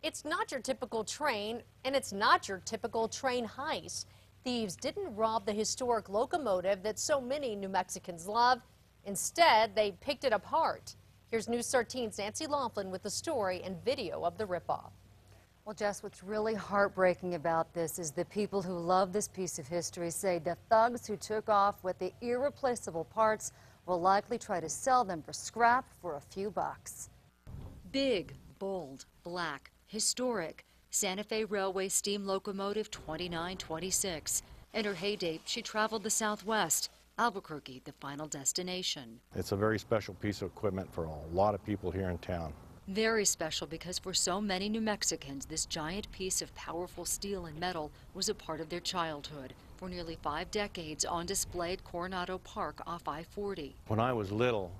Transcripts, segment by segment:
It's not your typical train, and it's not your typical train heist. Thieves didn't rob the historic locomotive that so many New Mexicans love. Instead, they picked it apart. Here's News 13's Nancy Laughlin with the story and video of the ripoff. Well, Jess, what's really heartbreaking about this is the people who love this piece of history say the thugs who took off with the irreplaceable parts will likely try to sell them for scrap for a few bucks. Big, bold, black, historic, Santa Fe Railway steam locomotive 2926. In her heyday, she traveled the Southwest, Albuquerque, the final destination. It's a very special piece of equipment for a lot of people here in town. Very special because for so many New Mexicans, this giant piece of powerful steel and metal was a part of their childhood. For nearly 5 decades, on display at Coronado Park off I-40. When I was little,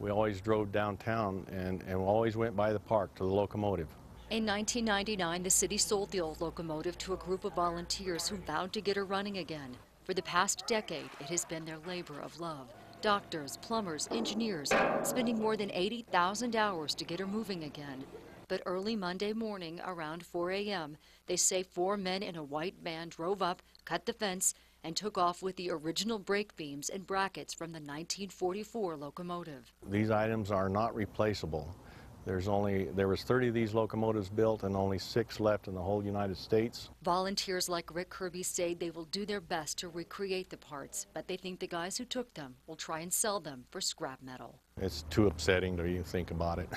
we always drove downtown and always went by the park to the locomotive. In 1999, the city sold the old locomotive to a group of volunteers who vowed to get her running again. For the past decade, it has been their labor of love. Doctors, plumbers, engineers, spending more than 80,000 hours to get her moving again. But early Monday morning, around 4 a.m., they say 4 men in a white van drove up, cut the fence, and took off with the original brake beams and brackets from the 1944 locomotive. These items are not replaceable. There was 30 of these locomotives built and only 6 left in the whole United States. Volunteers like Rick Kirby say they will do their best to recreate the parts, but they think the guys who took them will try and sell them for scrap metal. It's too upsetting to even think about it,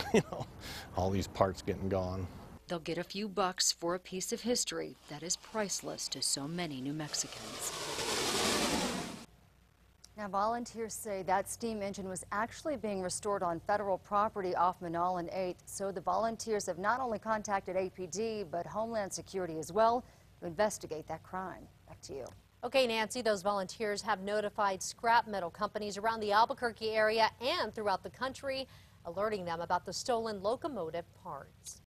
all these parts getting gone. They'll get a few bucks for a piece of history that is priceless to so many New Mexicans. Now, volunteers say that steam engine was actually being restored on federal property off Manal and 8th, so the volunteers have not only contacted APD, but Homeland Security as well to investigate that crime. Back to you. Okay, Nancy, those volunteers have notified scrap metal companies around the Albuquerque area and throughout the country, alerting them about the stolen locomotive parts.